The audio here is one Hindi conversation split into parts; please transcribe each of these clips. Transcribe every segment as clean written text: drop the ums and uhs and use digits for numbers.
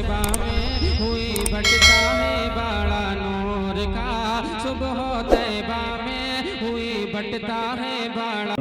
तैबा में हुई बटता है बड़ा नूर का, सुबह तैबा में हुई बटता है बड़ा।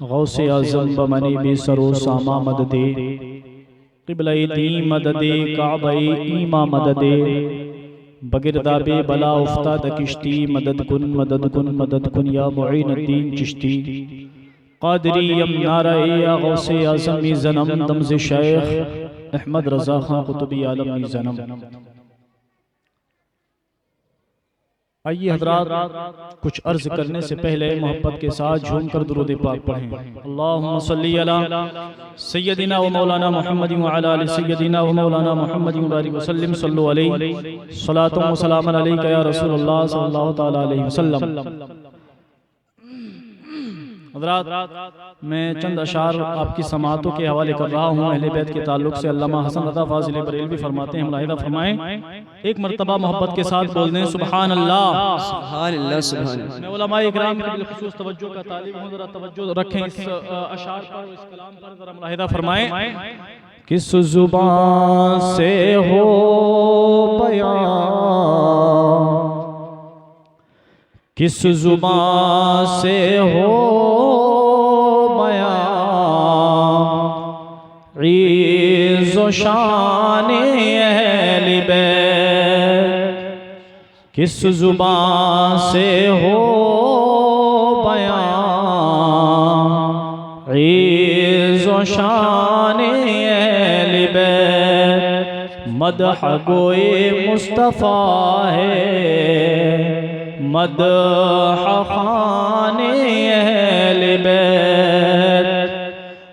गौस आज़म बमनी भी सरो सामा मददे क़िबला दी मददे काबा ईमा मददे बगिरदाबे बला उफ्ताद किश्ती मदद कुन मदद कुन मदद कुन या मुईनुद्दीन चिश्ती क़ादरी यम नारा या गौस आज़म ज़नम दमज़ शेख अहमद रज़ा खां क़ुतबी आलम ज़नम। आइए हज़रात, कुछ अर्ज़ करने से पहले मोहब्बत के साथ झूमकर दुरूद पाक पढ़ें। अल्लाहुम्मा सल्ली अला सय्यदिना व मौलाना मुहम्मद व अला आलि सय्यदिना व मौलाना मुहम्मद व बारिक वसल्लम सल्लु अलैहि सलातु व सलाम अलैका या रसूलल्लाह सल्लल्लाहु तआला अलैहि वसल्लम। हज़रात, मैं चंद अशार आपकी समातों के हवाले कर रहा हूँ। अहले बैत के ताल्लुक से अल्लामा हसन रज़ा फ़ाज़िल बरेलवी फरमाते हैं, मुलाहिज़ा फरमाएं, एक मरतबा मोहब्बत के साथ बोल दें सुबहान अल्लाह सुबहान अल्लाह सुबहान अल्लाह। मैं उलमाए इकराम की बिलख़ुसूस तवज्जो का तालिब हूँ, ज़रा तवज्जो रखें इस अशार पर, इस कलाम पर, ज़रा मुलाहिज़ा फरमाएं। किस ज़ुबान से हो बयां, किस ज़ुबान से हो बयां, इज़्ज़ो शान अहले बैत, किस ज़ुबान से हो बयां, इज़्ज़ो शान अहले बैत, मदह गोए मुस्तफ़ा है, मदह खाने अहले बैत,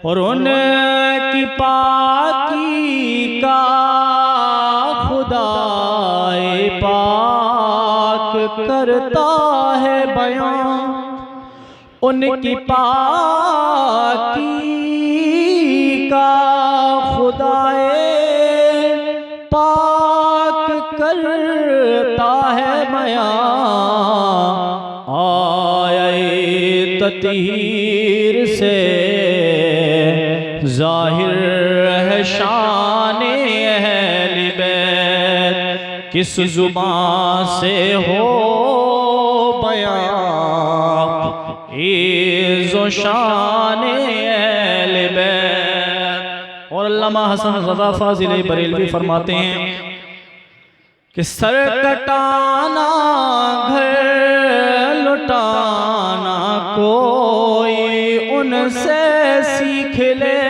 और उनकी पाकी का खुदाए पाक करता है बयां, उनकी पाकी का खुदाए पाक करता है बयां, ततीर से ज़ाहिर है शान अहले बैत, किस ज़ुबान से हो बयां, इज़्ज़ो शान अहले बैत। और अल्लामा हसन रज़ा फ़ाज़िल बरेलवी फरमाते हैं कि सर कटाना घर लुटाना कोई उनसे सीख ले,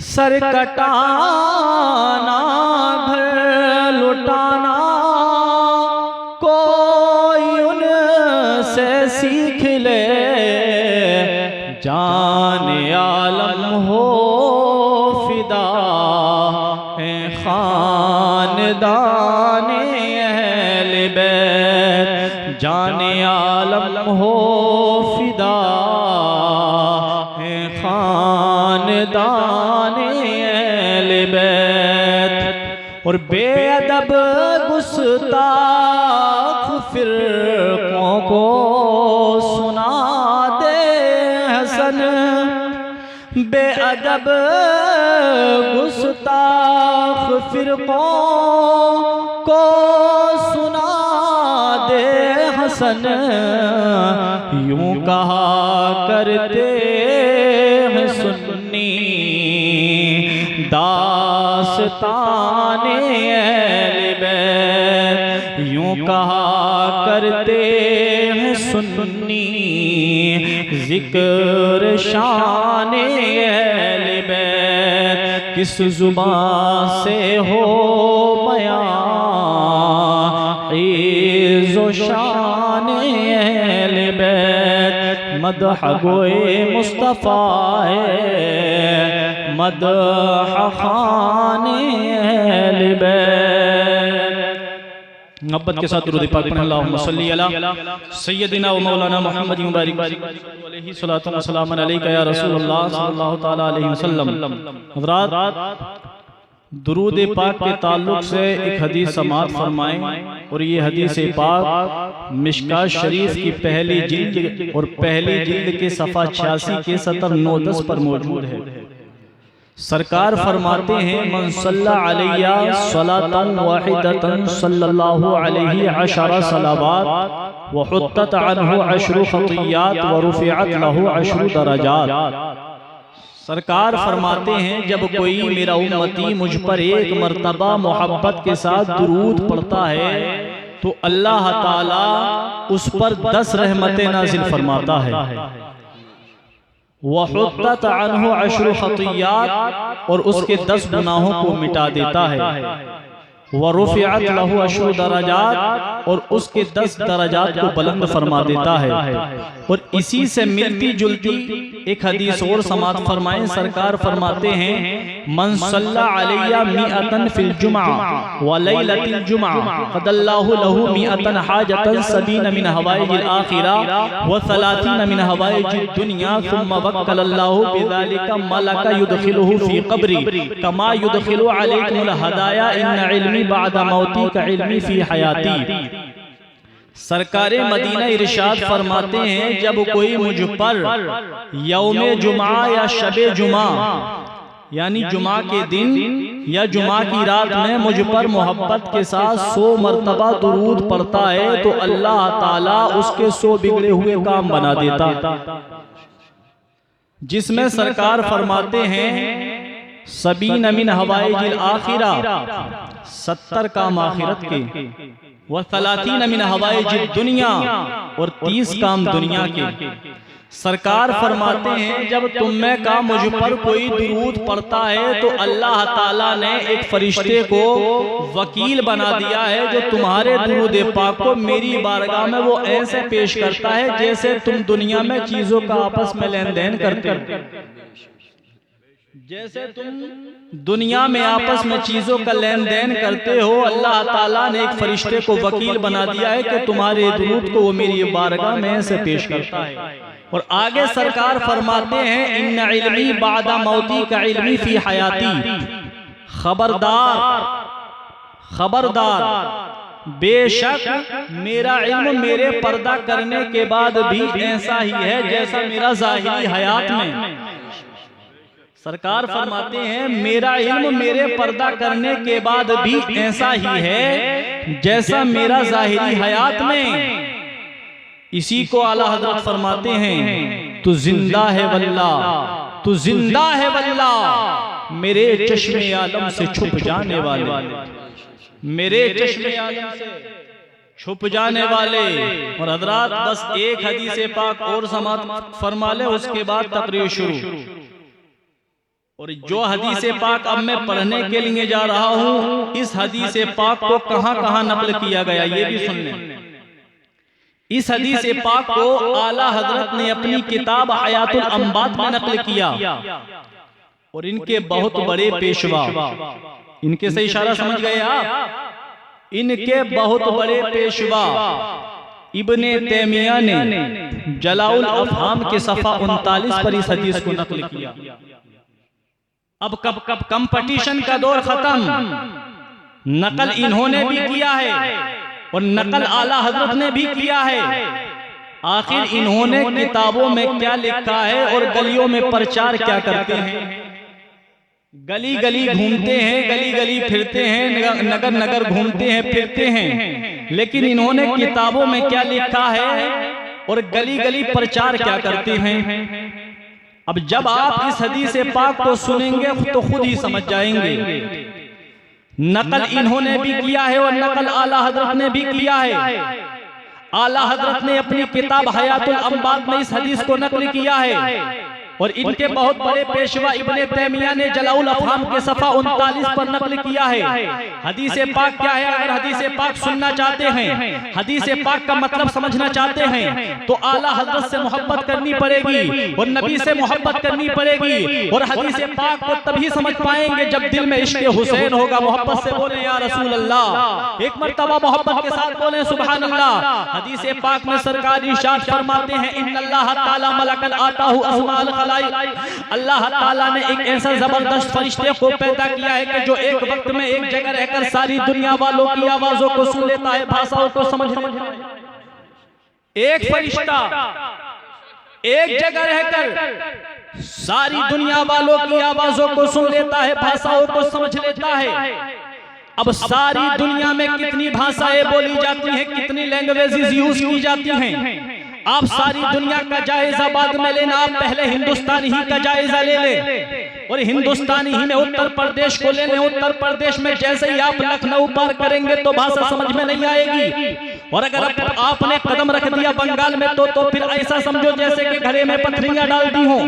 सर कटाना घर लुटाना कोई उनसे सीख ले, जान आलम हो फिदा खानदान अहले बैत, जाने आलम हो फिदा खानदान अहले बैत। और बेअदब गुस्ताख फिरकों को सुना दे हसन, बेअदब गुस्ताख फिरकों को सुना दे हसन, यूं कहा करते हैं सुन्नी दास्ताने अहले बैत, यूं कहा करते हैं सुन्नी जिक्र शाने अहले बैत। किस जुबान से हो बयां इज़्ज़ो शाने अहले बैत, मदह गोए मुस्तफ़ा है मदह खाने अहले बैत। मोहब्बत के साथ दुरूद पाक पढ़ें। अल्लाहुम्मा सल्ली अला सय्यदिना व मौलाना मुहम्मद मुबारक अलैहि सलातु व सलाम अलैका या रसूलल्लाह सल्लल्लाहु तआला अलैहि वसल्लम। हज़रात, दुरूद पाक के ताल्लुक से एक हदीस समाअत फरमाएं, और ये हदीस पाक मिशकात शरीफ की पहली जिल्द और पहली जिल्द के सफ़ा 86 के सतर 9-10 पर मौजूद है। सरकार फरमाते हैं, मन सल्ला अलैया सलातन वाहिदतन सल्लल्लाहु अलैहि अशरा सलावात व हुत्तत अन्हु अशरु खतियात व रुफ़िअत लहु अशरु दरजात। सरकार फरमाते हैं, जब कोई मेरा उम्मती मुझ पर एक मर्तबा मोहब्बत के साथ दुरूद पढ़ता है तो अल्लाह ताला उस पर 10 रहमतें नाज़िल फरमाता है। वहुत्तत अन्हु अशरु खतियात, और उसके 10 गुनाहों को मिटा देता है। वरुफ़िअत लहु अशरु दरजात, और उसके 10 दरजात को बुलंद फरमा देता है। और इसी से मिलती जुलती एक हदीस और समाअत फरमाएं। सरकार फरमाते हैं, मन सल्ला अलैया मिअतन फिल जुमा व लैलतिल जुमा क़दल्लाहु लहु मिअतन हाजतन सबीन मिन हवाइजिल आखिरा व 30 मिन हवाइजिद दुनिया सुम्मा वक्कलल्लाहु बिज़ालिका मलका युदखिलुहु फी क़ब्री कमा युदखिलु अलैकुमुल हदाया इन्ना इल्मी बादा मौती का इल्मी फी हयाती। सरकारे मदीना इरशाद फरमाते हैं, जब कोई मुझ पर यौमे जुमा या शबे जुमा यानी जुमा के दिन या जुमा की रात में मुझ पर मोहब्बत के साथ 100 मरतबा दुरूद पढ़ता है तो अल्लाह ताला उसके 100 बिगड़े हुए काम बना देता। जिसमें सरकार फरमाते हैं, सबीन मिन हवाइजिल आखिरा 70 काम आखिरत के, व 30 मिन हवाइजिद दुनिया और 30 काम दुनिया के। सरकार फरमाते हैं, जब तुम में का मुझ पर कोई दुरूद पढ़ता है तो अल्लाह ताला ने एक फरिश्ते को वकील बना दिया है जो तुम्हारे दुरूद पाक को मेरी बारगाह में वो ऐसे पेश करता है जैसे तुम दुनिया में चीजों का आपस में लेन देन करते हो। जैसे तुम दुनिया में आपस में चीजों का लेन देन करते हो, अल्लाह ताला ने एक फरिश्ते को वकील बना दिया है कि तुम्हारे दुरूद को वो मेरी बारगाह में ऐसे पेश करता है। और आगे सरकार फरमाते हैं, इन्ना इल्मी बादा मौती का इल्मी फी हयाती। खबरदार खबरदार, बेशक मेरा इल्म मेरे पर्दा करने के बाद भी ऐसा ही है जैसा मेरा ज़ाहिरी हयात में। सरकार फरमाते हैं, मेरा इल्म मेरे पर्दा करने के बाद भी ऐसा ही है जैसा मेरा ज़ाहिरी हयात में। इसी को आला हज़रत फरमाते हैं, तू जिंदा है वल्लाह, तू जिंदा है वल्लाह, मेरे चश्मे आलम से छुप जाने वाले, मेरे चश्मे आलम से छुप जाने वाले। और हज़रात बस एक हदीस पाक और समाअत फरमा ले, उसके बाद तकरीर शुरू। और जो हदीस पाक अब मैं पढ़ने के लिए जा रहा हूँ, इस हदीस पाक को कहाँ कहाँ नकल किया गया ये भी सुन लें। इस हदीस पाक को आला हजरत ने अपनी किताब हयातुल अंबात में नकल किया। और इनके बहुत बड़े पेशवा, इनके से इशारा समझ गए आप, इनके बहुत बड़े पेशवा इब्ने तैमिया ने जलाउल अफ़हाम के सफ़ा 39 पर इस हदीस को नकल किया। अब कब कंपटीशन का दौर खत्म, नकल इन्होंने भी किया है और नकल आला हजरत ने भी किया है। आखिर इन्होंने किताबों में क्या लिखा है और गलियों में प्रचार क्या करते हैं। गली गली घूमते हैं, गली गली फिरते हैं, नगर नगर घूमते हैं फिरते हैं, लेकिन इन्होंने किताबों में क्या लिखा है और गली गली प्रचार क्या करते हैं। अब जब आप इस हदीस पाक को सुनेंगे तो खुद ही समझ जाएंगे। नकल इन्होंने भी किया है और नकल आला हजरत ने भी किया है। आला हजरत ने अपनी किताब हयातुल अंबात में इस हदीस को नकल किया है और इनके बहुत बड़े पेशवा इब्ने तैमिया ने जलाउल अफहाम के सफा 39 पर नकल किया है। हदीस पाक क्या है? अगर हदीस पाक सुनना चाहते हैं, हदीस पाक का मतलब समझना चाहते हैं तो आला हजरत से मोहब्बत करनी पड़ेगी और नबी से मोहब्बत करनी पड़ेगी। और हदीस पाक को तभी समझ पाएंगे जब दिल में इश्क़ हुसैन होगा। मोहब्बत से बोले या रसूल अल्लाह, एक मर्तबा मोहब्बत के साथ बोले सुभान अल्लाह। हदीस पाक में सरकार इरशाद फरमाते हैं इन्नल्लाह ताला मलकन आताहु अस्माउल खलाइक, अल्लाह ताला ने एक ऐसा जबरदस्त फरिश्ते को पैदा किया है कि जो एक वक्त में एक जगह रहकर सारी दुनिया वालों की आवाजों को सुन लेता है, भाषाओं को समझ लेता है। एक फरिश्ता एक जगह रहकर सारी दुनिया वालों की आवाजों को सुन लेता है, भाषाओं को समझ लेता है। अब सारी दुनिया में कितनी भाषाएं बोली जाती हैं, कितनी लैंग्वेजेस यूज की जाती हैं, आप सारी दुनिया का जायजा बाद में लेना। आप पहले हिंदुस्तानी ही का जायजा ले लें और हिंदुस्तानी ही में उत्तर प्रदेश को ले लें। उत्तर प्रदेश में जैसे ही आप लखनऊ पार करेंगे तो भाषा समझ में नहीं आएगी। और अगर आपने कदम रख दिया बंगाल में तो फिर ऐसा समझो जैसे कि घरे में पथरियां डाल दी हो।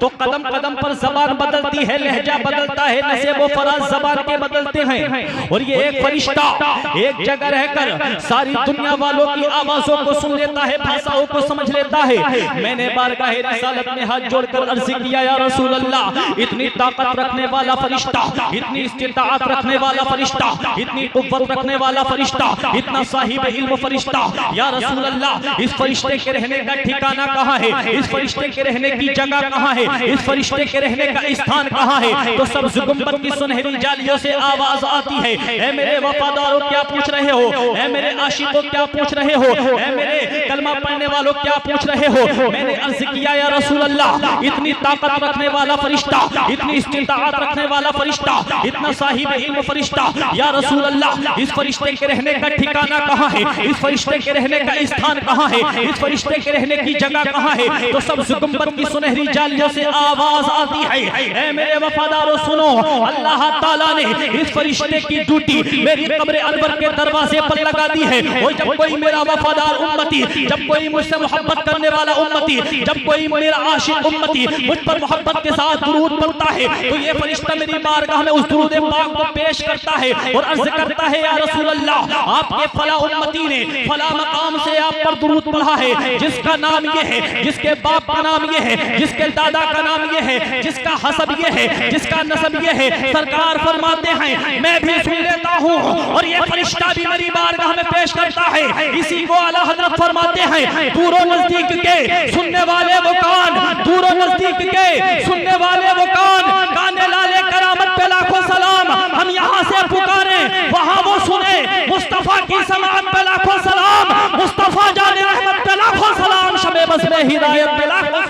तो कदम कदम पर जबान बदलती है, लहजा बदलता है, नसेब व फराज जबान के बदलते हैं। और ये एक फरिश्ता एक जगह रहकर सारी दुनिया वालों की आवाजों को सुन लेता है, भाषाओं को समझ लेता है। मैंने बारगाह रिसालत में हाथ जोड़कर अर्ज किया या रसूल अल्लाह, इतनी ताकत रखने वाला फरिश्ता, इतनी इस्तिताअत रखने वाला फरिश्ता, इतनी कुव्वत रखने वाला फरिश्ता, इतना साहिब इल्म फरिश्ता, या रसूल अल्लाह इस फरिश्ते के रहने का ठिकाना कहाँ है, इस फरिश्ते के रहने की जगह कहाँ है, इस फरिश्ते के रहने का स्थान कहाँ है। तो सब गुंबद की सुनहरी जालियों से आवाज आती है, ऐ मेरे वफादारों क्या पूछ रहे हो, ऐ मेरे आशिकों क्या पूछ रहे हो, ऐ मेरे कलमा पढ़ने वालों क्या पूछ रहे हो। मैंने अर्ज किया या रसूल अल्लाह, इतनी ताकत रखने वाला फरिश्ता, इतनी इस्तिताअत रखने वाला फरिश्ता, इतना साहिब इल्म फरिश्ता, या रसूल अल्लाह इस फरिश्ते के रहने का ठिकाना कहाँ है, इस फरिश्ते के रहने का स्थान कहाँ है, इस फरिश्ते के रहने की जगह कहाँ है। तो सब गुंबद की सुनहरी जालियों से आवाज आती है, ऐ मेरे वफादारों सुनो, अल्लाह ताला ने इस फरिश्ते की ड्यूटी मेरी कब्र अनवर के दरवाजे पर लगा दी है। और जब कोई मेरा वफादार उम्मती, जब कोई मुझसे मोहब्बत करने वाला उम्मती, जब कोई मेरा आशिक उम्मती मुझ पर मोहब्बत के साथ दुरूद पढ़ता है तो ये फरिश्ता मेरी बारगाह में उस दुरूद पाक को पेश करता है और अर्ज करता है या रसूल अल्लाह, आपके फला उम्मती ने फला मकाम से आप पर दुरूद पढ़ा है, जिसका नाम ये है, जिसके बाप का नाम ये है, जिसके दादा का नाम ये है, जिसका हसब ये है, जिसका नसब ये है। सरकार फरमाते हैं मैं भी सुन लेता हूँ और ये फरिश्ता भी मेरी बारगाह में पेश करता है। इसी को आला हजरत फरमाते हैं दूरों नजदीक के सुनने वाले वो कान, दूरों नजदीक के सुनने वाले वो कान, काने लाले करामत पे लाखों सलाम, हम यहाँ से पुकारे वहाँ वो सुने, मुस्तफा की समात पे लाखों सलाम, मुस्तफा जाने रहमत पे लाखों सलाम, शबे बस में हिदायत पे लाखों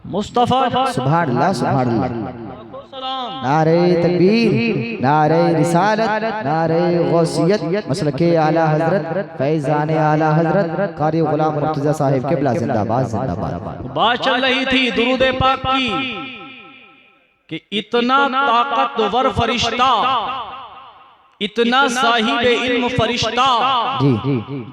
मुस्तफा सुभान अल्लाह सुभान अल्लाह। नारे तकबीर, नारे रिसालत, नारे गौसियत, मसलके आला हजरत फैजान आला हजरत कारी गुलाम मुर्तजा साहिब क़िबला जिंदाबाद जिंदाबाद। बात चल रही थी दुरूद पाक की कि इतना ताकतवर फरिश्ता, इतना साहिब इल्म फरिश्ता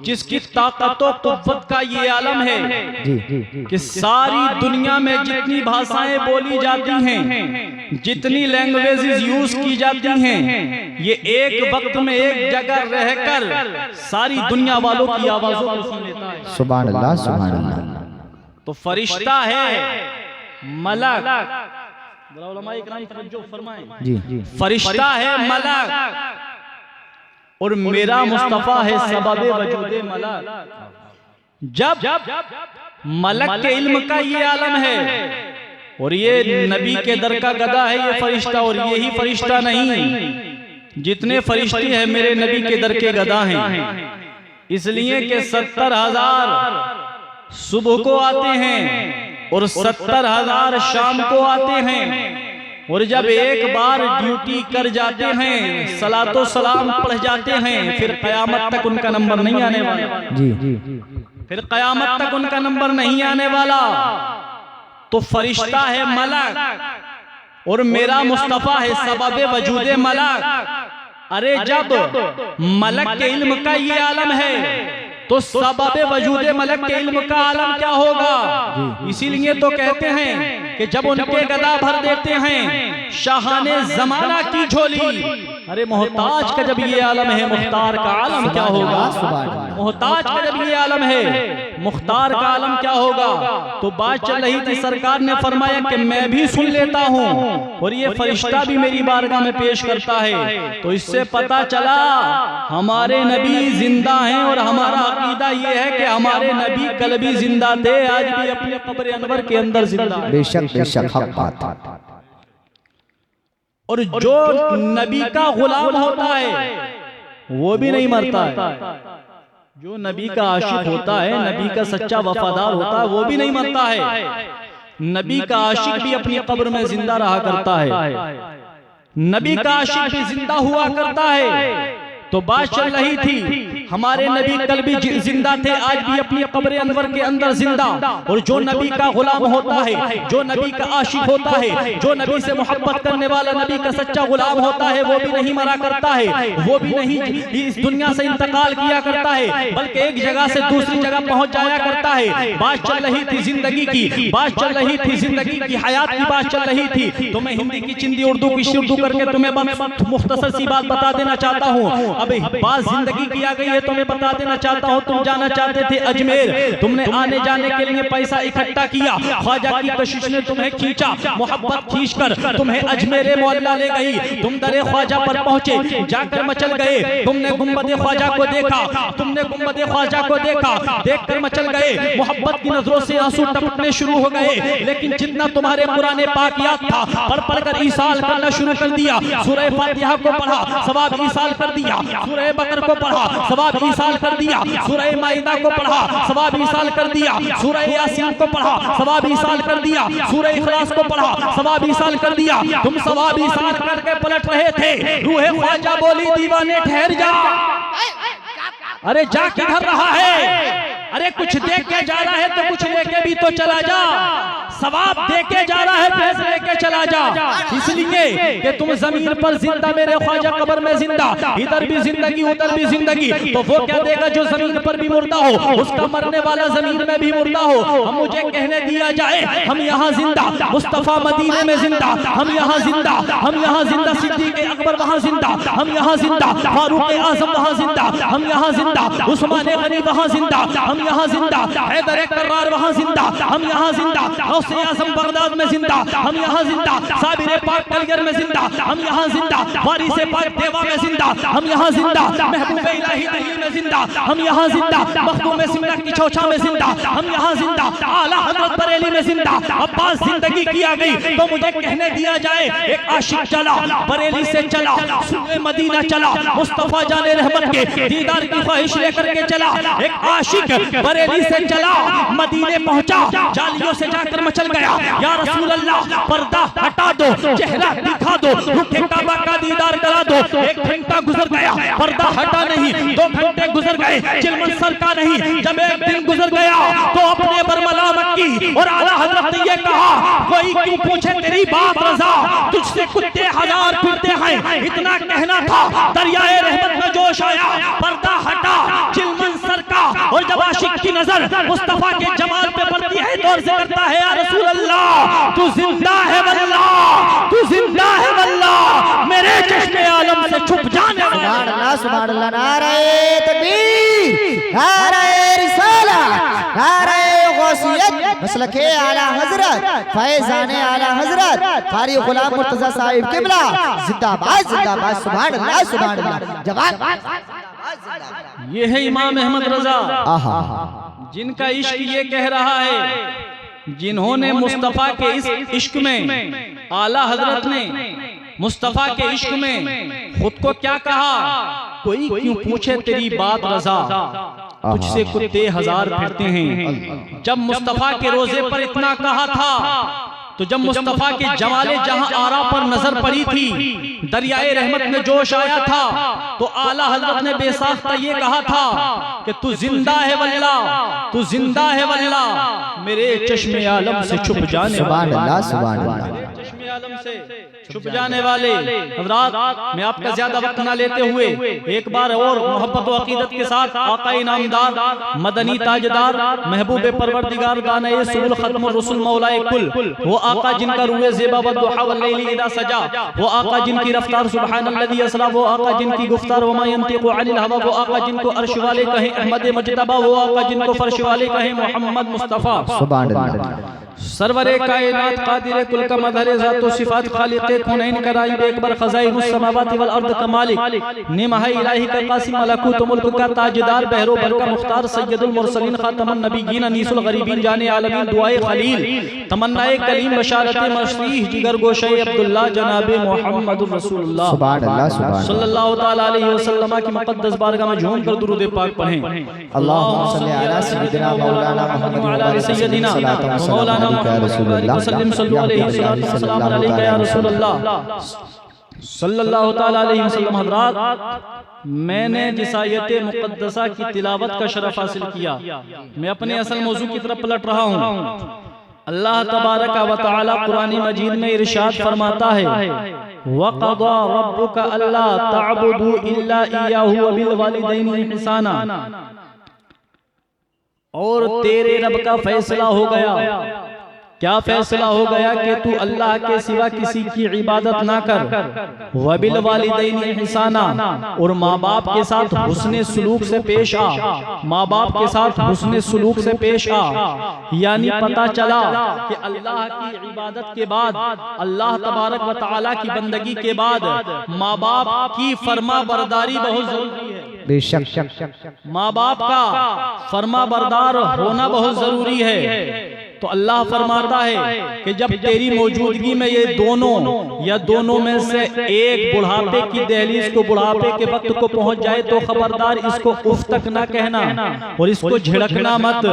जिसकी ताकत और कुव्वत का ये आलम है कि सारी दुनिया में जितनी भाषाएं बोली जाती हैं, जितनी लैंग्वेजेस यूज की जाती हैं, ये एक वक्त में एक जगह रहकर सारी दुनिया वालों की आवाजों को सुन लेता है। सुभान अल्लाह सुभान अल्लाह। तो फरिश्ता है, मलक, फरिश्ता है मलक और मेरा मुस्तफा है सबबे वजूदे मलक। जब मलक के इल्म का ये आलम है और ये नबी के दर का गदा है ये फरिश्ता, और यही फरिश्ता नहीं, जितने फरिश्ते हैं मेरे नबी के दर के गदा हैं। इसलिए कि 70,000 सुबह को आते हैं और 70,000 शाम को आते हैं। और जब एक बार ड्यूटी कर जाते हैं, सलातो सलाम पढ़ जाते हैं, फिर कयामत तक उनका नंबर नहीं आने वाला। जी फिर कयामत तक उनका नंबर नहीं आने वाला। तो फरिश्ता है मलक और मेरा मुस्तफा है सबब वजूदे मलक। अरे जब मलक के इल्म का ये आलम है तो सबब वजूदे मलक के इल्म का आलम क्या होगा। इसीलिए तो कहते हैं कि जब उनके गदा भर देते हैं शाहाने जमाना की झोली। अरे मोहताज का जब ये आलम है, मुख्तार का आलम क्या होगा। मोहताज का जब ये आलम है, मुख्तार का आलम क्या होगा। तो बात चल रही थी, सरकार ने फरमाया कि मैं भी सुन लेता हूँ और ये फरिश्ता भी मेरी बारगाह में पेश करता है। तो इससे पता चला हमारे नबी जिंदा हैं और हमारा अकीदा ये है कि हमारे नबी कल भी जिंदा थे, आज भी अपने कब्र अनवर के अंदर जिंदा। बेशक बेशक हक बात। और जो नबी का गुलाम होता है वो भी नहीं मरता है। जो नबी का आशिक होता है, नबी का सच्चा वफादार होता है, वो भी नहीं मरता है। नबी का आशिक भी अपनी कब्र में जिंदा रहा करता है। नबी का आशिक भी जिंदा हुआ करता है। तो बात चल रही थी, हमारे नबी कल भी जिंदा थे, आज भी अपनी कब्र अनवर के अंदर जिंदा। और जो नबी का गुलाम होता है, जो नबी का आशिक होता है, जो नबी से मोहब्बत करने वाला नबी का सच्चा गुलाम होता है, वो भी नहीं मरा करता है, वो भी नहीं इस दुनिया से इंतकाल किया करता है, बल्कि एक जगह से दूसरी जगह पहुंच जाया करता है। बात चल रही थी जिंदगी की, बात चल रही थी जिंदगी की, हयात की बात चल रही थी। तो मैं हिंदी की चिंदी उर्दू की शुरू करके तुम्हें मुख्तसर सी बात बता देना चाहता हूँ। अब बात जिंदगी की आ गई है तो मैं बता देना चाहता हूँ। तुम जाना चाहते थे अजमेर, तुमने आने जाने के लिए पैसा इकट्ठा किया, ख्वाजा की कशिश ने तुम्हें खींचा, मोहब्बत खींचकर तुम्हें अजमेर मोहल्ला ले गई। तुम दरे ख्वाजा पर पहुंचे, जाकर मचल गए। तुमने गुंबद ख्वाजा को देखा, तुमने गुंबद ख्वाजा को देखा, देखकर मचल गए। मोहब्बत की नजरों से आंसू टपकने शुरू हो गए। लेकिन जितना तुम्हारे पुराने पाक याद था, पढ़ पढ़कर ईसाल करना शुरू कर दिया। सूरह फातिहा को पढ़ा, सवाब ईसाल कर दिया। सूरह बकर को पढ़ा, सवाब ईसाल कर दिया। सूरह माइदा को पढ़ा, सवाब ईसाल कर दिया। सूरह यासीन को पढ़ा, सवाब ईसाल कर दिया। सूरह इखलास को पढ़ा, सवाब ईसाल कर दिया। तुम सवाब ईसाल करके पलट रहे थे। रूहे ख्वाजा बोली दीवाने ठहर जा। अरे जा किधर रहा है। अरे कुछ देख के जा रहा है तो कुछ लेके भी तो चला जा। सवाब दे के जा रहा है, फैज लेके चला जा। इसलिए कि तुम जमीन पर जिंदा, मेरे ख्वाजा कब्र में जिंदा, इधर भी जिंदगी उधर भी जिंदगी। तो वो क्या देगा जो जमीन पर भी मुर्दा हो, उसका मरने वाला जमीन में भी मुर्दा हो। हम मुझे कहने दिया जाए हम यहाँ जिंदा, मुस्तफा मदीने में जिंदा, हम यहाँ जिंदा, हम यहाँ जिंदा, सिद्दीक अकबर वहाँ जिंदा, हम यहाँ जिंदा, फारूक आजम वहाँ जिंदा, हम यहाँ जिंदा, उस्मान गनी वहाँ जिंदा, हम यहाँ जिंदा, हैदर कर्रार वहाँ जिंदा, हम यहाँ जिंदा, गौसे आजम बगदाद में जिंदा, हम यहाँ जिंदा, साबिर पाक कलगर में जिंदा, हम यहाँ जिंदा, वारिस पाक देवा में जिंदा, हम यहाँ जिंदा, महबूब इलाही दिल्ली में जिंदा, हम यहाँ जिंदा, मखदूम सिमरा की चौछा में जिंदा, हम यहाँ जिंदा, आला हजरत बरेली में जिंदा। अब्बास जिंदगी की आ गई तो मुझे कहने दिया जाए एक आशिक चला, बरेली से चला, सूए मदीना चला, मुस्तफा जाने रहमत के दीदार की ख्वाहिश लेकर के चला। एक आशिक बरेली से चला, मदीने पहुंचा, जालियों से जाकर मचल गया। या रसूल अल्लाह पर्दा हटा दो, चेहरा दिखा दो, रुखे काबा का दीदार करा दो। एक घंटा गुजर गया, पर्दा हटा नहीं, 2 घंटे गुजर गए, चिलमन सर का नहीं। जब एक दिन गुजर गया तो अपने पर मलामत की और आला हजरत ने ये कहा कोई क्यों पूछे तेरी बात रजा, तुझसे कुत्ते हजार फिरते हैं। इतना कहना था, दरियाए रहमत में जोश आया, पर्दा हटा, चिलमन सर का। और जब आशिक की नजर मुस्तफा के जमाल पे पड़ती है तो अर्ज करता है या रसूल अल्लाह तू जिंदा है वल्लाह, तू जिंदा है वल्लाह, मेरे चश्मे आलम से छुप जाने वाला। सुभान अल्लाह, सुभान अल्लाह। नारे तकबीर, नारे रिसालत, नारे गौसियत, मसलके आला हजरत, फैजाने आला हजरत, कारी गुलाम मुर्तजा साहिब किबला जिंदाबाद, जिंदाबाद। सुभान अल्लाह, सुभान अल्लाह। जवाब ये है इमाम अहमद रजा, जिनका इश्क ये कह रहा है, जिन्होंने मुस्तफा के इस इश्क में, आला हजरत ने मुस्तफा के इश्क में खुद को क्या कहा, कोई क्यों पूछे तेरी बात रजा, तुझसे कुत्ते हजार फिरते हैं। जब मुस्तफा के रोजे पर इतना कहा था, तो जब मुस्तफा के जमाले जहां आरा पर नजर पड़ी थी, दरियाए रहमत में जोश आया था, तो आला हजरत ने बेसाख्ता ये कहा था कि तू जिंदा है वल्ला, तू जिंदा है वल्ला, मेरे चश्मे आलम से छुप जाने वाले, चश्मे आलम से छुप जाने वाले। हजरात, मैं आपका ज्यादा वक्त ना लेते हुए एक बार और मोहब्बत व अकीदत के साथ आका इनामदार, मदनी ताजदार, महबूब परवरदिगार, दाने सुबुल खत्म रसूल मौलाए कुल, वो आका जिनका रूए ज़ेबा व दुहा व लैली इदा सजा, वो आका जिनकी रफ्तार सुब्हानल्लज़ी असरा, वो आका जिनकी गुफ्तार व मा यंतिकु अनिल हवा, वो आका जिनको अर्श वाले कहें अहमद मुज्तबा, वो आका जिनको फर्श वाले कहें मोहम्मद मुस्तफा। सुभान अल्लाह। सरवरे कायनात कादिर कुल का मदहर ज़ातो सिफात खालिक़े कौनैन का राइब अकबर ख़ज़ाइनुस समावाति वल अर्द का मालिक निमाह इलाही का कासिम मलकूत मुल्क का ताजदार बहरो बर का मुख्तार सय्यदुल मुरसलीन खातमुन नबिय्यीन अनीसुल गरीबीन जाने आलमीन दुआए खलील तमन्नाए कलीम बशारत मसीह जिगर गोशे अब्दुल्लाह जनाबे मुहम्मदुर रसूलुल्लाह सल्लल्लाहु तआला अलैहि वसल्लम की मुक़द्दस बारगाह में झूम कर दुरूद पाक पढ़ें। अल्लाहुम्मा सल्लि अला सय्यिदिना मौलाना मुहम्मद व अला सय्यिदिना मौलाना सल्लल्लाहु तआला अलैहि वसल्लम। हज़रात, मैंने जिस आयत मुक़द्दसा की तिलावत का शरफ हासिल किया, मैं अपने असल मौजू की तरफ पलट रहा हूँ। अल्लाह तबारक व तआला कुरान मजीद में इरशाद फरमाता है, वक़ज़ा रब्बुका अल्ला तअबुदू इल्ला इय्याहु व बिल वालिदैनि इहसाना, और तेरे रब का फैसला हो गया। क्या फैसला हो गया कि तू अल्लाह के सिवा किसी की इबादत ना कर। वबिल वालिदैनि इहसाना, और माँ बाप के साथ हुस्ने सुलूक से पेश आ, माँ बाप के साथ हुस्ने सुलूक से पेश आ। यानी पता चला कि अल्लाह की इबादत के बाद, अल्लाह तबारक व तआला की बंदगी के बाद माँ बाप की फरमा बरदारी बहुत जरूरी है। बेशक माँ बाप का फरमा बरदार होना बहुत जरूरी है। तो अल्लाह फरमाता है कि जब तेरी मौजूदगी में ये दोनों या दोनों में से एक बुढ़ापे की दहलीज को, बुढ़ापे के वक्त को पहुंच जाए, तो खबरदार इसको उफ तक ना कहना और इसको झिड़कना मत,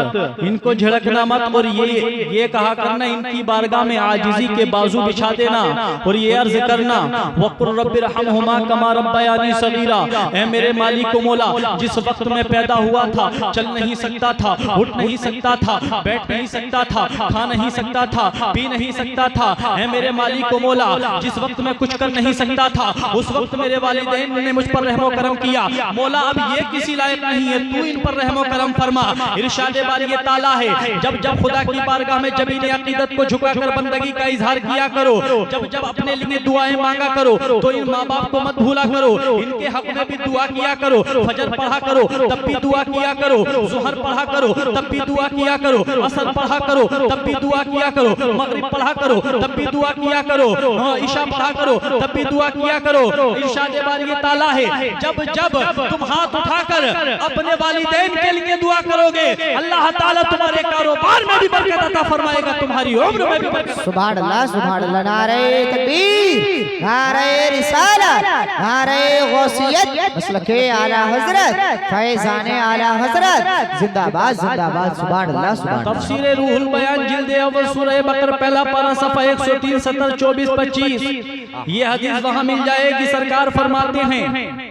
इनको झिड़कना मत, और ये कहा करना, इनकी बारगाह में आजिजी के बाजू बिछा देना और ये अर्ज करना, वक़ुर रब्बिरहमहुमा कमा रब्बयानी सगीरा, ऐ मेरे मालिक मौला, जिस वक्त में पैदा हुआ था, चल नहीं सकता था, उठ नहीं सकता था, बैठ नहीं सकता था, खा नहीं सकता था, पी नहीं सकता था, है मेरे मालिक मौला, जिस वक्त मैं कुछ कर नहीं सकता था, उस वक्त मेरे वालिदैन ने मुझ पर रहमो करम किया। मौला, अब ये किसी लायक नहीं है, तू इन पर रहमो करम फरमा। इरशाद बारी ताला है, जब जब खुदा की बारगाह में जबीन अकीदत को झुकाकर बंदगी का इजहार किया करो, जब जब अपने लिए दुआएं मांगा करो, तो इन माँ बाप को मत भूला करो, इनके हक में भी दुआ किया करो। फजर पढ़ा करो तब भी दुआ किया करो, ज़ुहर पढ़ा करो तब भी दुआ किया करो, असर पढ़ा करो तब भी दुआ किया करो, मगरिब पढ़ा करो तब भी दुआ किया करो, ईशा पढ़ा करो तब भी दुआ किया करो। इरशाद बारी ताला है, जब जब तुम हाथ उठाकर अपने वालिदैन के लिए दुआ करोगे, अल्लाह ताला तुम्हारे कारोबार में भी बरकत अता फरमाएगा, तुम्हारी उम्र में भी बरकत। सुभान अल्लाह, सुभान अल्लाह। नारे तकबीर, नारे रिसालत, नारे गौसियत, मसलके आला हजरत, फैज़ाने आला हजरत, जिंदाबाद जिंदाबाद। सुभान अल्लाह, सुभान। तफसीर रूहुल बयान जिल्द अव्वल सूरह बकरा पहला पारा सफ़ा 103 70 24 25, ये हदीस वहां मिल जाएगी। सरकार फरमाते हैं,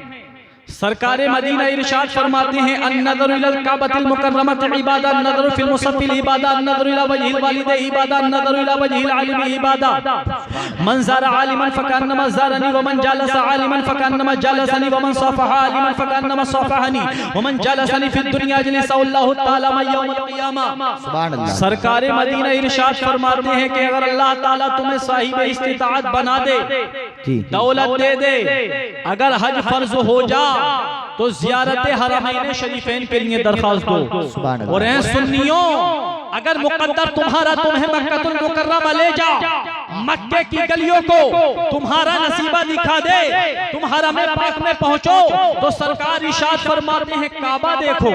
सरकार मदीना इरशाद फरमाते हैं, अन्नज़रु इलल काबतिल मुकर्रमति इबादा, अन्नज़रु फिल मुसफ़िल इबादा, अन्नज़रु इला वजहिल वालिदै इबादा, अन्नज़रु इला वजहिल आलिमी इबादा। मन ज़ारा आलिमन फकन्नमा ज़ारनी, व मन जालस आलिमन फकन्नमा जालसनी, व मन साफ़हा आलिमन फकन्नमा साफ़हनी, व मन जालसनी फिद दुनिया जलिसहु तआला यौमल क़ियामा। सुभान अल्लाह। सरकार मदीना इरशाद फरमाते हैं कि अगर अल्लाह ताला तुम्हें साहिब इस्तिताअत बना दे, दौलत दे दे, अगर हज फर्ज हो जा, तो ज़ियारत हरमैन शरीफैन के लिए दरख्वास्त दो। और ऐ सुन्नियों, अगर मुकद्दर तुम्हारा तुम्हें मक्कतुल मुकर्रमा ले जा, मक्के की गलियों को तुम्हारा नसीबा दिखा दे, तुम्हारा में पाक में पहुंचो, तो सरकार इरशाद फरमाते हैं काबा देखो।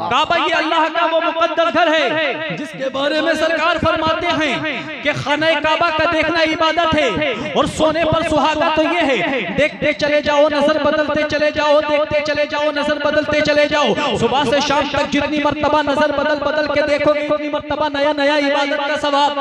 काबा ये अल्लाह का वो मुकद्दस घर है जिसके बारे में सरकार फरमाते हैं कि खाने काबा का देखना इबादत है। और सोने पर सुहागा तो ये है, देखते चले जाओ नजर बदलते चले जाओ, देखते चले जाओ नजर बदलते चले जाओ। सुबह से शाम तक जितनी मर्तबा नजर बदल बदल के देखोगे उतनी मर्तबा नया नया इबादत का सवाब।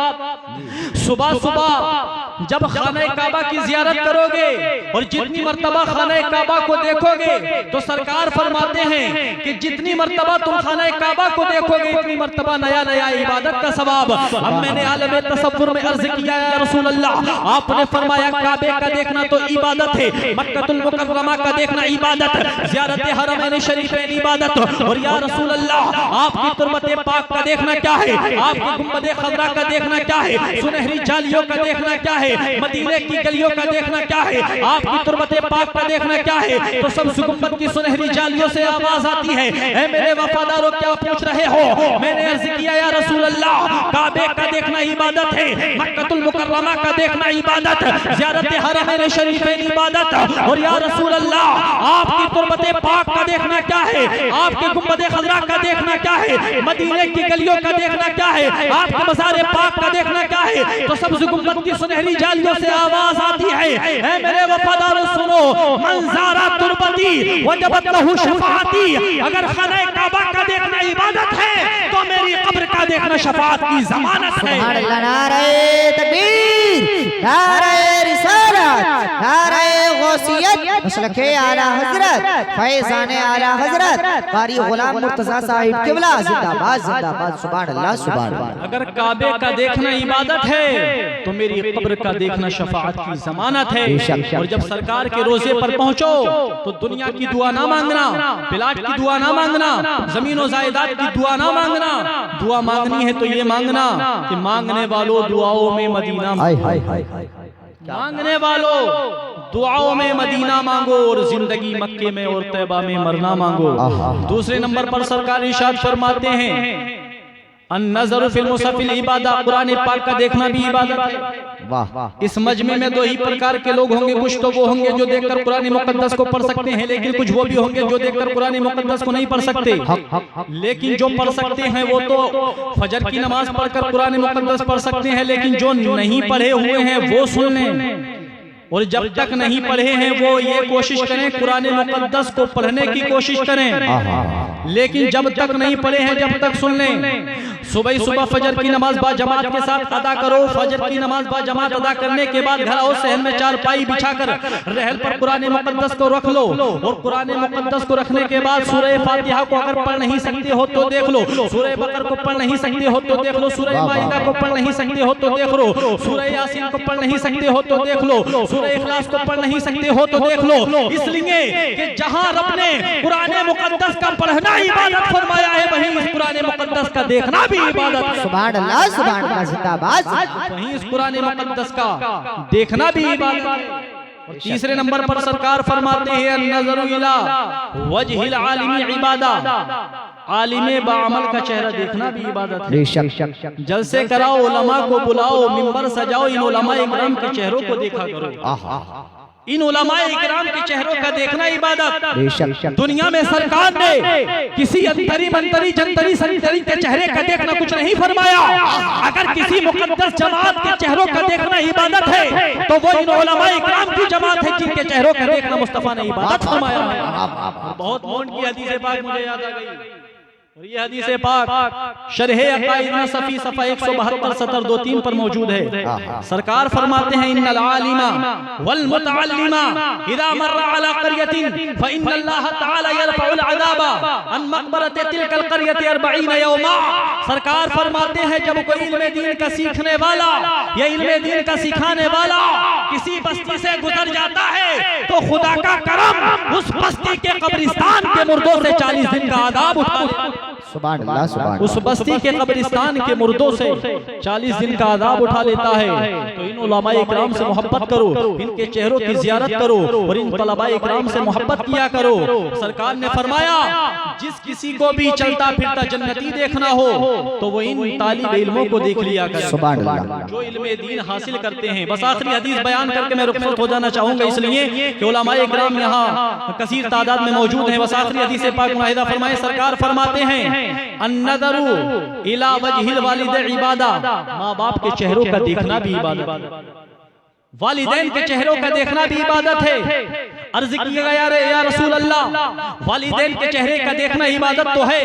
सुबह सुबह जब खाने काबा की जियारत करोगे और जितनी मर्तबा खाने काबा को देखोगे तो सरकार फरमाते हैं कि जितनी मर्तबा तुम खाने काबा को देखोगे उतनी मर्तबा नया नया इबादत का सवाब। अब मैंने आलम तसव्वुर में अर्ज किया या रसूल अल्लाह, आपने फरमाया काबे का देखना तो इबादत है, मक्कतुल मुकर्रमा का देखना इबादत, ज़ियारत हरमैन शरीफैन इबादत। और या रसूल अल्लाह आपकी तुरबत पाक का देखना क्या है, आपकी गुंबद खज़रा का देखना क्या है, सुनहरी जालियों का देखना क्या है, मदीने की गलियों का देखना क्या है, आपकी तुरबत पाक का देखना क्या है। तो सब गुंबद की सुनहरी जालियों से आवाज आती है, ऐ मेरे वफादारों क्या पूछ रहे हो। मैंने अर्ज किया या रसूल अल्लाह काबे का देखना इबादत है, मक्कतुल मुकर्रमा का देखना इबादत, ज़ियारत हरमैन शरीफैन इबादत। और या रसूल अल्लाह आपकी तुरबत पाक का देखना क्या है, आपके गुंबद खज़रा का देखना क्या है, मदीने की गलियों का देखना क्या है, आपके मज़ार पाक का देखना क्या है। तो सब्ज़ गुंबद की सुनहरी जालियों से आवाज आती है, ऐ मेरे वफादारों सुनो, मंज़ारा तुरबती वजबत लहू शफाअती। अगर खाने काबा का देखना इबादत है तो मेरी कब्र का देखना शफाअत की ज़मानत है। नारे तकबीर, नारे रिसालत, नारे गौसियत, मसलके आला हजरत, फैज़ाने आला हजरत कारी गुलाम मुर्तज़ा साहिब क़िबला जिंदाबाद जिंदाबाद। सुभान अल्लाह सुभान अल्लाह। अगर काबे का देखना इबादत है तो मेरी कब्र का देखना शफाअत की जमानत है। और जब सरकार के रोजे पर पहुंचो तो दुनिया की दुआ ना मांगना, प्लाट की दुआ ना मांगना, जमीन और जायदाद की दुआ ना मांगना। दुआ मांगनी है तो ये मांगना कि मांगने वालों दुआओं में मदीना मांगने वालों दुआओं में मदीना मांगो और जिंदगी मक्के में और तैबा में मरना मांगो। दूसरे नंबर पर सरकार इरशाद फरमाते हैं अन-नज़र फिल मुसफ़िल इबादत, कुरान पाक का देखना भी इबादत है। वाह। इस मजमे में दो ही प्रकार के लोग होंगे, कुछ तो वो होंगे जो देखकर कुरान मुक़द्दस को पढ़ सकते हैं, लेकिन कुछ वो भी होंगे जो देखकर कुरान मुक़द्दस को नहीं पढ़ सकते। लेकिन जो पढ़ सकते हैं वो तो फजर की नमाज पढ़कर कुरान मुक़द्दस पढ़ सकते हैं, लेकिन जो नहीं पढ़े हुए हैं वो सुन लें। और जब तक नहीं पढ़े हैं वो ये कोशिश करें कुरान मुक़द्दस को पढ़ने की कोशिश करें, लेकिन जब तक नहीं पढ़े हैं जब तक सुन लें। सुबह सुबह फजर की नमाज बा जमात के साथ अदा करो। फजर की नमाज बा जमात अदा करने के बाद घर आओ, सहन में चारपाई बिछाकर रहल पर कुरान मुक़द्दस को रख लो। और कुरान मुक़द्दस को रखने के बाद सूरह फातिहा को अगर पढ़ नहीं सकते हो तो देख लो, सूरह बकर को पढ़ नहीं सकते हो तो देख लो, सूरह माइदा को पढ़ नहीं सकते हो तो देख लो, सूरह यासीन को पढ़ नहीं सकते हो तो देख लो, सूरह इखलास को पढ़ नहीं सकते हो तो देख लो। इसलिए कि जहां रब ने कुरान मुक़द्दस का पढ़ना इबादत फरमाया है वहीं इस कुरान मुक़द्दस का देखना भी इबादत है। सुभान अल्लाह सुभान अल्लाह जिंदाबाद। वहीं इस कुरान मुक़द्दस का देखना भी इबादत है। और तीसरे नंबर पर सरकार फरमाते हैं अन-नज़रु इला वजहिल आलिमी इबादत, आलिमे बाअमल का चेहरा देखना भी इबादत है। जलसे कराओ, उलमा को बुलाओ, मिंबर सजाओ, इन उलमा इकराम के चेहरों को देखा करो। इन उलमा इकराम के चेहरों का देखना इबादत। दुनिया में सरकार ने किसी अंतरी मंतरी जंतरी संतरी के चेहरे का देखना कुछ नहीं फरमाया। अगर किसी मुक़द्दस जमात के चेहरों का देखना इबादत है तो वो इन उलमा इकराम की जमात है जिनके चेहरों का देखना मुस्तफा ने इबादत फरमाया है। बहुत मौन की हदीस पाक मुझे याद आ गई। और ये हदीस पाक शरह अक़ाइद नसफ़ी सफ़ा 172 सतर 23 पर मौजूद है। सरकार फरमाते हैं इन्नल आलिमा वल मुतअल्लिमा इज़ा मर्रा अला क़रयतिन फ इन्नल्लाह तआला यरफ़उल अज़ाबा अन मक़बरति तिलकल क़रयति 40 यौमा। सरकार फरमाते हैं जब कोई इल्म दीन का सीखने वाला या इल्म दीन का सिखाने वाला किसी बस्ती से गुजर जाता है तो खुदा का करम उस बस्ती के कब्रिस्तान के मुर्दों से 40 दिन का अज़ाब उठा सुभान अल्लाह सुभान उस बस्ती के कब्रिस्तान के मुर्दों से 40 दिन का आदाब उठा लेता है। तो इन उलमाए इकराम से मोहब्बत करो, इनके चेहरों की ज़ियारत करो और इन तलबाए इकराम से मोहब्बत किया करो। सरकार ने फरमाया जिस किसी को भी चलता फिरता जन्नती देखना हो तो वो इन तालिब इल्मों को देख लिया करे, सुभान अल्लाह, जो इल्मे दीन हासिल करते हैं। बस आखिरी हदीस बयान करके मैं रुखसत हो जाना चाहूंगा, इसलिए कि उलमाए इकराम यहाँ कसीर तादाद में मौजूद हैं। बस आखिरी हदीस पाक मुनाहिदा फरमाए, सरकार फरमाते हैं अन्नदरु इला वजहिल वालिद इबादा, माँ बाप के चेहरों का देखना भी इबादत, वालिदैन के चेहरों का देखना भी इबादत है। अर्ज किया गया या रसूल अल्लाह वालिदैन के चेहरे का देखना इबादत तो है,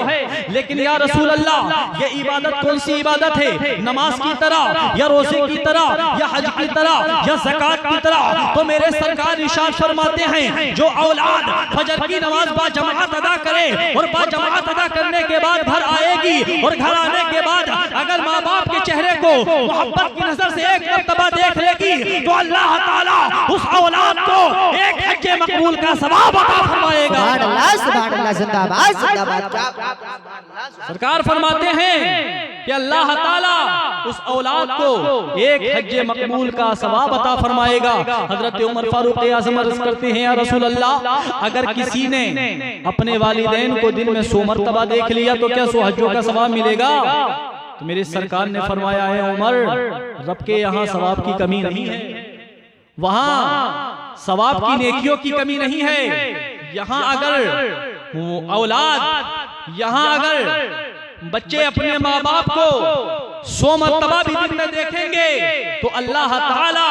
लेकिन या रसूल अल्लाह ये इबादत कौन सी इबादत है, नमाज की तरह या रोजे की तरह या हज की तरह या ज़कात की तरह? तो मेरे सरकार इरशाद फरमाते हैं जो औलाद फजर की नमाज बाजमात अदा करे और बाजमात अदा करने के बाद घर आएगी और घर आने के बाद अगर माँ बाप के चेहरे को मोहब्बत की नजर से एक मर्तबा देख लेगी तो अल्लाह ताला उस औलाद को एक हज मकबूल का सवाब अता फरमाएगा। सुभान अल्लाह, जिंदाबाद जिंदाबाद। सरकार फरमाते हैं कि अल्लाह ताला उस औलाद को एक हज मकबूल का सवाब अता फरमाएगा। हजरत उमर फारूक आज़म अर्ज़ करते हैं या रसूल अल्लाह अगर किसी ने अपने वालिदैन को दिन में 100 मर्तबा देख लिया तो क्या 100 हज्जों का सवाब मिलेगा? तो मेरी सरकार ने फरमाया है उमर रब के यहाँ सवाब की कमी नहीं है, वहाँ सवाब की नेकियों की कमी नहीं है। यहाँ अगर औलाद, यहाँ अगर बच्चे अपने माँ बाप को 100 मर्तबा भी दिन में देखेंगे तो अल्लाह ताला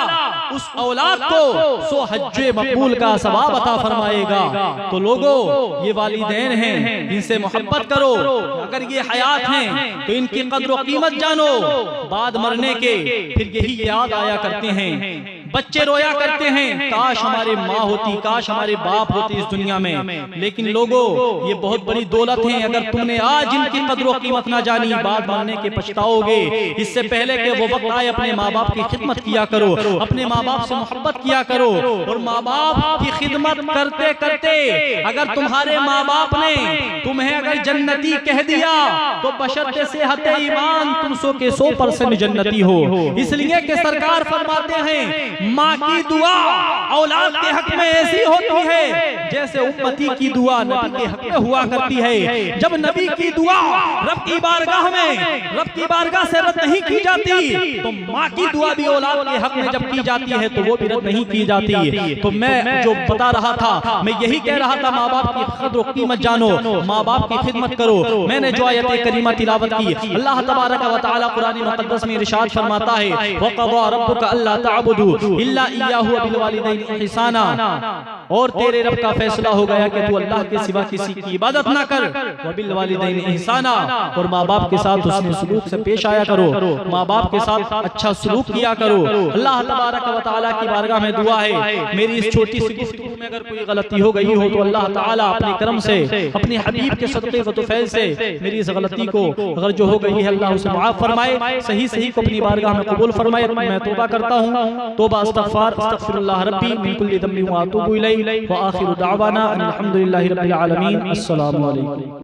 उस औलाद को 100 हज्जे मकबूल का सवाब अता फरमाएगा। तो लोगों ये वालिदैन हैं, इनसे मोहब्बत करो। अगर ये हयात हैं तो इनकी कद्र और कीमत जानो। बाद मरने के फिर यही याद आया करते हैं, बच्चे रोया करते हैं काश हमारे माँ होती, काश हमारे बाप होते इस दुनिया में। लेकिन लोगों ये बहुत बड़ी दौलत है, अगर तुमने आज इनकी कद्र और कीमत ना जानी बाद मरने के पछताओगे। इससे पहले कि वो वक्त आए अपने माँ बाप की खिदमत किया करो, अपने माँ बाप से मोहब्बत किया करो। और माँ बाप की खिदमत करते करते अगर तुम्हारे माँ बाप ने तुम्हें अगर जन्नती कह दिया तो बशर्ते सेहत ईमान तुम 100 के 100% जन्नती हो। इसलिए कि सरकार फरमाते हैं माँ की दुआ औलाद के हक में ऐसी होती है जैसे उम्मती की दुआ नबी के हक में हुआ करती है। जब नबी की दुआ रब की बारगाह में रब की बारगाह से रद्द नहीं की जाती तो माँ की दुआ भी औलाद के हक में जब की जाती है तो वो भी रद्द नहीं की जाती। तो मैं जो बता रहा था मैं यही कह रहा था, माँ बाप की कद्र और कीमत जानो, माँ बाप की खिदमत करो। मैंने जो आयत करीमा तिलावत की, अल्लाह तबारक व तआला कुरान मुक़द्दस में इरशाद फरमाता है वक़ज़ा रब्बुका अल्ला तअबुदू इल्ला इय्याहु व बिल वालिदैनि इहसाना, और तेरे रब का फैसला हो गया कि तू अल्लाह के सिवा किसी की इबादत ना कर, व बिल वालिदैनि इहसाना, और माँ बाप के साथ उसने सलूक से पेश आया करो, माँ बाप के साथ अच्छा सलूक किया करो। अल्लाह तबारक व तआला की बारगाह में दुआ है मेरी इस छोटी सी गुफ्तगू में अगर कोई गलती हो गई हो तो अल्लाह ताला अपने करम से अपने हबीब के सदक़े व तुफ़ैल से मेरी इस गलती को अगर जो हो गई है अल्लाह उसे माफ फरमाए, सही सही को अपनी बारगाह में कबूल फरमाए। मैं तौबा करता हूँ, तौबा अस्तग़फ़ार अस्तग़फ़िरुल्लाह रब्बी मिन कुल्लि ज़ंबिन व अतूबु इलैहि व आखिरु दावाना अनिल हम्दुलिल्लाहि रब्बिल आलमीन। अस्सलामु अलैकुम।